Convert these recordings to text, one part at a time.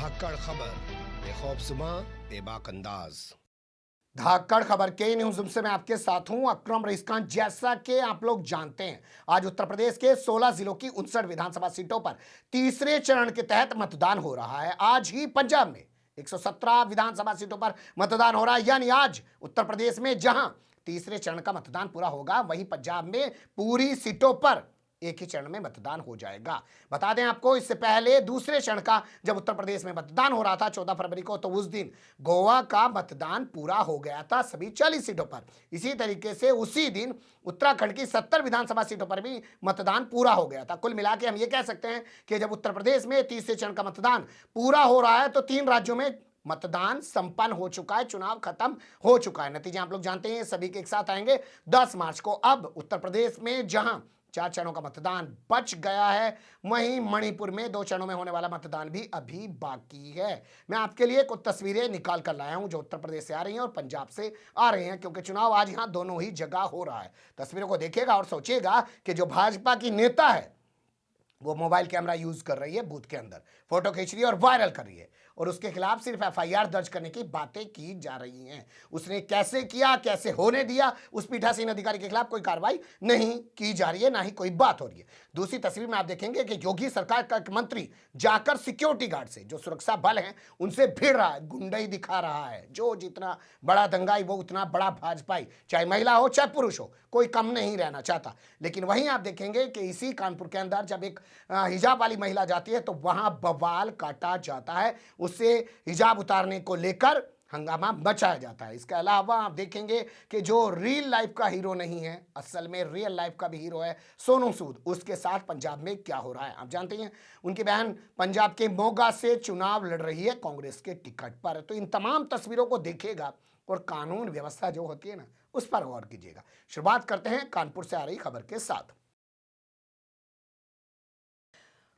धाकड़ खबर बेखौफसुमा बेबाक अंदाज। धाकड़ खबर के न्यूज़ रूम से मैं आपके साथ हूं अकरम रईस खान। जैसा कि आप लोग जानते हैं, आज उत्तर प्रदेश के 16 जिलों की 59 विधानसभा सीटों पर तीसरे चरण के तहत मतदान हो रहा है। आज ही पंजाब में 117 विधानसभा सीटों पर मतदान हो रहा है, यानी आज उत्तर प्रदेश में जहां तीसरे चरण का मतदान पूरा होगा, वहीं पंजाब में पूरी सीटों पर एक ही चरण में मतदान हो जाएगा। बता दें आपको, इससे पहले दूसरे चरण का जब उत्तर प्रदेश में मतदान हो रहा था 14 फरवरी को, तो उस दिन गोवा का मतदान पूरा हो गया था सभी 40 सीटों पर। इसी तरीके से उसी दिन उत्तराखंड की 70 विधानसभा सीटों पर भी मतदान पूरा हो गया था। कुल मिला के हम ये कह सकते हैं कि जब उत्तर प्रदेश में तीसरे चरण का मतदान पूरा हो रहा है तो 3 राज्यों में मतदान संपन्न हो चुका है, चुनाव खत्म हो चुका है। नतीजे आप लोग जानते हैं, सभी के एक साथ आएंगे 10 मार्च को। अब उत्तर प्रदेश में जहां 4 चरणों का मतदान बच गया है, वहीं मणिपुर में 2 चरणों में होने वाला मतदान भी अभी बाकी है। मैं आपके लिए कुछ तस्वीरें निकाल कर लाया हूं जो उत्तर प्रदेश से आ रही हैं और पंजाब से आ रही हैं, क्योंकि चुनाव आज यहां दोनों ही जगह हो रहा है। तस्वीरों को देखिएगा और सोचिएगा कि जो भाजपा की नेता है वो मोबाइल कैमरा यूज कर रही है, बूथ के अंदर फोटो खींच रही है और वायरल कर रही है, और उसके खिलाफ सिर्फ एफआईआर दर्ज करने की बातें की जा रही हैं। उसने कैसे किया, कैसे होने दिया, उस पीठासीन अधिकारी के खिलाफ कोई कार्रवाई नहीं की जा रही है, ना ही कोई बात हो रही है। दूसरी तस्वीर में आप देखेंगे कि योगी सरकार का एक मंत्री जाकर सिक्योरिटी गार्ड से, जो सुरक्षा बल हैं, उनसे भिड़ रहा है, गुंडई दिखा रहा है। जो जितना बड़ा दंगाई वो उतना बड़ा भाजपाई, चाहे महिला हो चाहे पुरुष हो, कोई कम नहीं रहना चाहता। लेकिन वहीं आप देखेंगे कि इसी कानपुर के अंदर जब एक हिजाब वाली महिला जाती है तो वहां बवाल काटा जाता है, उससे हिजाब उतारने को लेकर हंगामा मचाया जाता है। इसके अलावा आप देखेंगे कि जो रियल लाइफ का हीरो नहीं है, असल में रियल लाइफ का भी हीरो है सोनू सूद, उसके साथ पंजाब में क्या हो रहा है आप जानते हैं। उनकी बहन पंजाब के मोगा से चुनाव लड़ रही है कांग्रेस के टिकट पर। तो इन तमाम तस्वीरों को देखिएगा और कानून व्यवस्था जो होती है ना, उस पर गौर कीजिएगा। शुरुआत करते हैं कानपुर से आ रही खबर के साथ।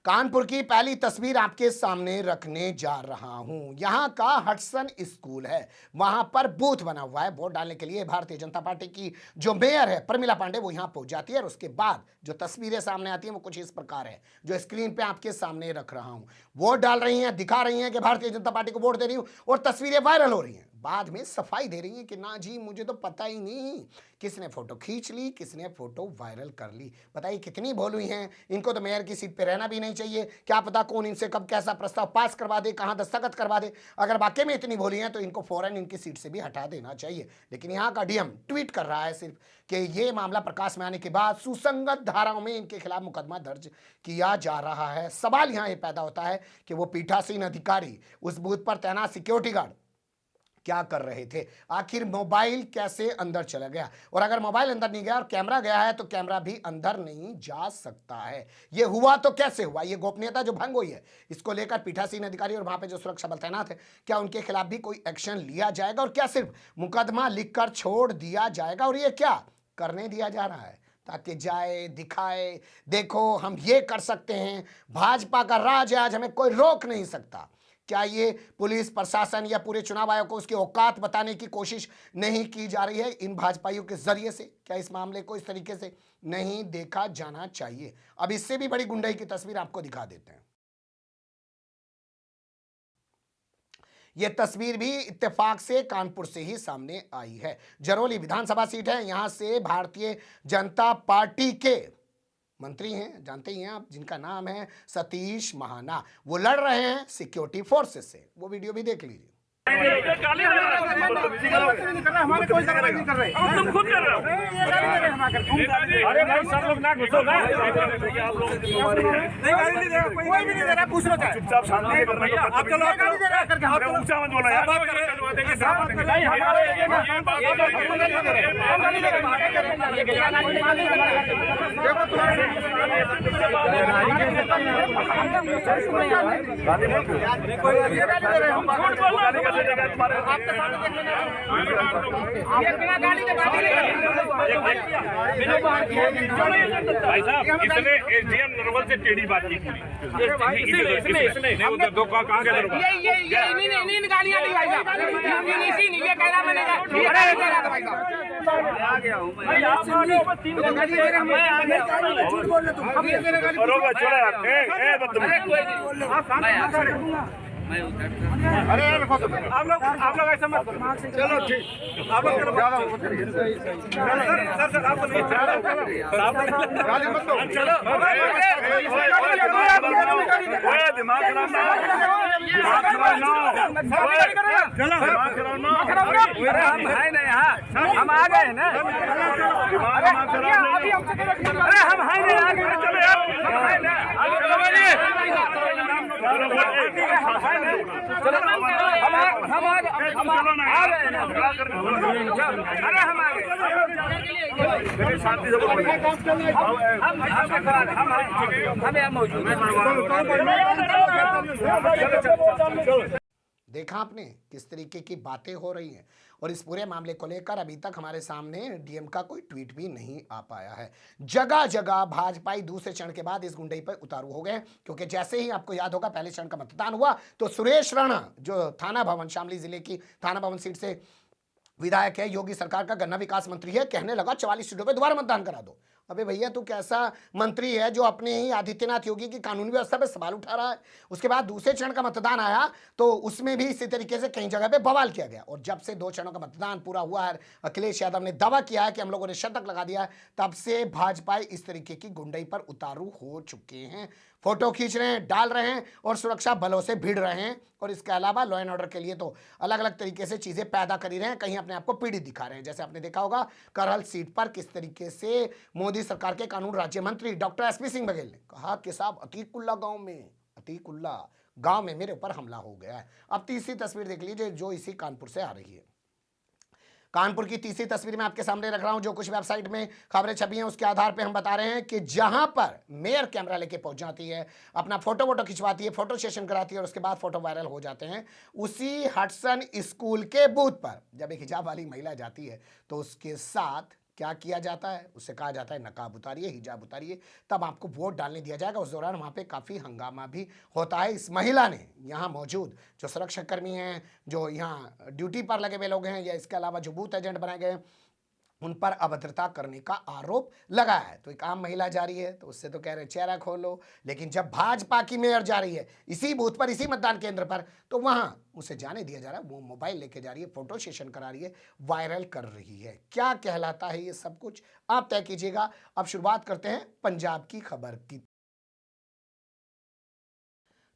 कानपुर की पहली तस्वीर आपके सामने रखने जा रहा हूं। यहां का हटसन स्कूल है, वहां पर बूथ बना हुआ है। वोट डालने के लिए भारतीय जनता पार्टी की जो मेयर है प्रमिला पांडे, वो यहां पहुंच जाती है और उसके बाद जो तस्वीरें सामने आती हैं वो कुछ इस प्रकार है, जो स्क्रीन पे आपके सामने रख रहा हूं। वोट डाल रही हैं, दिखा रही हैं कि भारतीय जनता पार्टी को वोट दे रही हूं, और तस्वीरें वायरल हो रही हैं। बाद में सफाई दे रही हैं कि ना जी, मुझे तो पता ही नहीं किसने फोटो खींच ली, किसने फोटो वायरल कर ली। बताइए कितनी भोली हैं। इनको तो मेयर की सीट पे रहना भी नहीं चाहिए। क्या पता कौन इनसे कब कैसा प्रस्ताव पास करवा दे, कहां दस्तखत करवा दे। अगर वाकई में इतनी भोली हैं तो इनको फौरन इनकी सीट से भी हटा देना चाहिए। लेकिन यहाँ का डीएम ट्वीट कर रहा है सिर्फ कि ये मामला प्रकाश में आने के बाद सुसंगत धाराओं में इनके खिलाफ मुकदमा दर्ज किया जा रहा है। सवाल यहाँ ये पैदा होता है कि वो पीठासीन अधिकारी उस बूथ पर तैनात सिक्योरिटी गार्ड क्या कर रहे थे। आखिर मोबाइल कैसे अंदर चला गया, और अगर मोबाइल अंदर नहीं गया और कैमरा गया है तो कैमरा भी अंदर नहीं जा सकता है। ये हुआ तो कैसे हुआ, ये गोपनीयता जो भंग हुई है, इसको लेकर पीठासीन अधिकारी और वहां पे जो सुरक्षा बल तैनात है, क्या उनके खिलाफ भी कोई एक्शन लिया जाएगा, और क्या सिर्फ मुकदमा लिखकर छोड़ दिया जाएगा, और ये क्या करने दिया जा रहा है ताकि जाए दिखाए, देखो हम ये कर सकते हैं, भाजपा का राज है, आज हमें कोई रोक नहीं सकता। क्या ये पुलिस प्रशासन या पूरे चुनाव आयोग को उसकी औकात बताने की कोशिश नहीं की जा रही है इन भाजपाइयों के जरिए से? क्या इस मामले को इस तरीके से नहीं देखा जाना चाहिए? अब इससे भी बड़ी गुंडाई की तस्वीर आपको दिखा देते हैं। यह तस्वीर भी इत्तेफाक से कानपुर से ही सामने आई है। जरौली विधानसभा सीट है, यहां से भारतीय जनता पार्टी के मंत्री हैं, जानते ही हैं आप, जिनका नाम है सतीश महाना। वो लड़ रहे हैं सिक्योरिटी फोर्सेस से। वो वीडियो भी देख लीजिए। हमारे कोई कार्रवाई नहीं कर रहे, तुम खुद कर रहे हो। अरे भाई सब लोग ना घुसो ना, कोई भी नहीं दे रहा, पूछ लो क्या, चुपचाप शांति से करना। आप चलो, अरे ऊंचा मत बोलो यार, नहीं हमारे एरिया में देखो तुम्हारे भाई साहब, इसने एसडीएम नरवल से टेढ़ी बात की पूरी। इसने दो कहाँ के दरोगा ये इन्हीं गालियाँ दी भाई साहब, ये कह रहा मैंने आ गया हूँ भाई, आप तीन झूठ बोल रहे तुम। अरे आप लोग ऐसा मत करो। चलो ठीक, आप लोग सर आप गाली मत दो। चलो दिमाग खराब ना, अरे हम है ना यहाँ, हम आ गए ना। अरे हम है ना, चलो यार, हम है ना। अरे हम आ गए, शांति से बोलो। हम यहाँ मौजूद हैं। देखा आपने किस तरीके की बातें हो रही हैं, और इस पूरे मामले को लेकर अभी तक हमारे सामने डीएम का कोई ट्वीट भी नहीं आ पाया है। जगह जगह भाजपाई दूसरे चरण के बाद इस गुंडई पर उतारू हो गए, क्योंकि जैसे ही आपको याद होगा पहले चरण का मतदान हुआ तो सुरेश राणा जो थाना भवन, शामली जिले की थाना भवन सीट से विधायक है, योगी सरकार का गन्ना विकास मंत्री है, कहने लगा 44 सीटों पे दोबारा मतदान करा दो। अबे भैया तू कैसा मंत्री है जो अपने ही आदित्यनाथ योगी की कानूनी व्यवस्था पे सवाल उठा रहा है। उसके बाद दूसरे चरण का मतदान आया तो उसमें भी इसी तरीके से कई जगह पे बवाल किया गया, और जब से 2 चरणों का मतदान पूरा हुआ है, अखिलेश यादव ने दावा किया है कि हम लोगों ने शतक लगा दिया है, तब से भाजपा इस तरीके की गुंडई पर उतारू हो चुके हैं। फोटो खींच रहे हैं, डाल रहे हैं और सुरक्षा बलों से भिड़ रहे हैं, और इसके अलावा लॉ एंड ऑर्डर के लिए तो अलग अलग तरीके से चीजें पैदा कर ही रहे हैं, कहीं अपने आप को पीड़ित दिखा रहे हैं। जैसे आपने देखा होगा करहल सीट पर किस तरीके से मोदी सरकार के कानून राज्य मंत्री डॉक्टर एसपी सिंह बघेल ने कहा कि साहब अतीकुल्ला गांव में मेरे ऊपर हमला हो गया है। अब तीसरी तस्वीर देख लीजिए जो इसी कानपुर से आ रही है। कानपुर की तीसरी तस्वीर में आपके सामने रख रहा हूं, जो कुछ वेबसाइट में खबरें छपी हैं उसके आधार पे हम बता रहे हैं कि जहां पर मेयर कैमरा लेके पहुंच जाती है, अपना फोटो खिंचवाती है, फोटो सेशन कराती है और उसके बाद फोटो वायरल हो जाते हैं, उसी हडसन स्कूल के बूथ पर जब एक हिजाब वाली महिला जाती है तो उसके साथ क्या किया जाता है, उससे कहा जाता है नकाब उतारिए, हिजाब उतारिए, तब आपको वोट डालने दिया जाएगा। उस दौरान वहाँ पे काफ़ी हंगामा भी होता है। इस महिला ने यहाँ मौजूद जो सुरक्षाकर्मी हैं, जो यहाँ ड्यूटी पर लगे हुए लोग हैं, या इसके अलावा जो बूथ एजेंट बनाए गए हैं, उन पर अभद्रता करने का आरोप लगाया है। तो एक आम महिला जा रही है तो उससे तो कह रहे चेहरा खोलो, लेकिन जब भाजपा की मेयर जा रही है इसी बूथ पर, इसी मतदान केंद्र पर, तो वहां उसे जाने दिया जा रहा है। वो मोबाइल लेके जा रही है, फोटो सेशन करा रही है, वायरल कर रही है। क्या कहलाता है ये सब कुछ, आप तय कीजिएगा। अब शुरुआत करते हैं पंजाब की खबर की।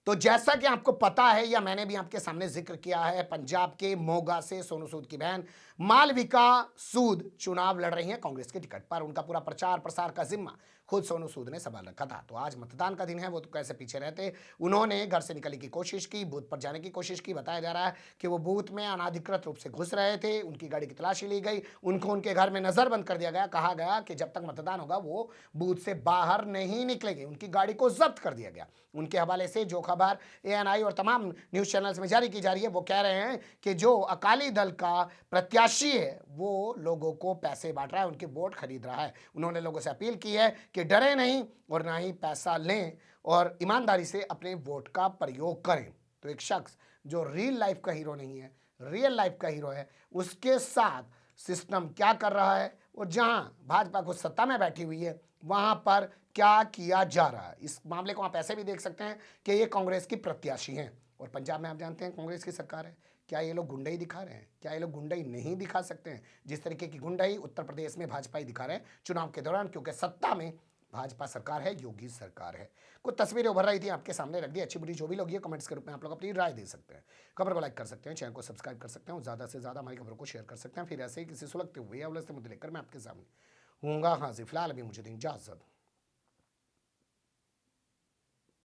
तो जैसा कि आपको पता है, या मैंने भी आपके सामने जिक्र किया है, पंजाब के मोगा से सोनू सूद की बहन मालविका सूद चुनाव लड़ रही हैं कांग्रेस के टिकट पर। उनका पूरा प्रचार प्रसार का जिम्मा खुद सोनू सूद ने संभाल रखा था। तो आज मतदान का दिन है, वो तो कैसे पीछे रहते। उन्होंने घर से निकलने की कोशिश की, बूथ पर जाने की कोशिश की। बताया जा रहा है कि वो बूथ में अनाधिकृत रूप से घुस रहे थे, उनकी गाड़ी की तलाशी ली गई, उनको उनके घर में नजरबंद कर दिया गया। कहा गया कि जब तक मतदान होगा वो बूथ से बाहर नहीं निकलेंगे। उनकी गाड़ी को जब्त कर दिया गया। उनके हवाले से जो खबर ANI और तमाम न्यूज चैनल्स में जारी की जा रही है, वो कह रहे हैं कि जो अकाली दल का प्रत्याशी है वो लोगों को पैसे बांट रहा है, उनके वोट खरीद रहा है। उन्होंने लोगों से अपील की है कि डरे नहीं और ना ही पैसा लें, और ईमानदारी से अपने वोट का प्रयोग करें। तो एक शख्स जो रियल लाइफ का हीरो नहीं है, रियल लाइफ का हीरो है, उसके साथ सिस्टम क्या कर रहा है, और जहां भाजपा को सत्ता में बैठी हुई है वहां पर क्या किया जा रहा है। इस मामले को आप ऐसे भी देख सकते हैं कि ये कांग्रेस की प्रत्याशी हैं, और पंजाब में आप जानते हैं कांग्रेस की सरकार है। क्या ये लोग गुंडई दिखा रहे हैं? क्या ये लोग गुंडई नहीं दिखा सकते हैं जिस तरीके की गुंडई उत्तर प्रदेश में भाजपा ही दिखा रहे हैं चुनाव के दौरान, क्योंकि सत्ता में भाजपा सरकार है, योगी सरकार है। कुछ तस्वीरें उभर रही थी, आपके सामने रख दी। अच्छी बुरी जो भी लोग, ये कमेंट्स के रूप में आप लोग अपनी राय दे सकते हैं। खबर को लाइक कर सकते हैं, चैनल को सब्सक्राइब कर सकते हैं, ज़्यादा से ज़्यादा हमारी खबरों को शेयर कर सकते हैं। फिर ऐसे ही किसी सुलगते हुए या उलझते मुद्दे लेकर मैं आपके सामने हूँगा हाजिर। फिलहाल अभी मुझे दें इजाज़त।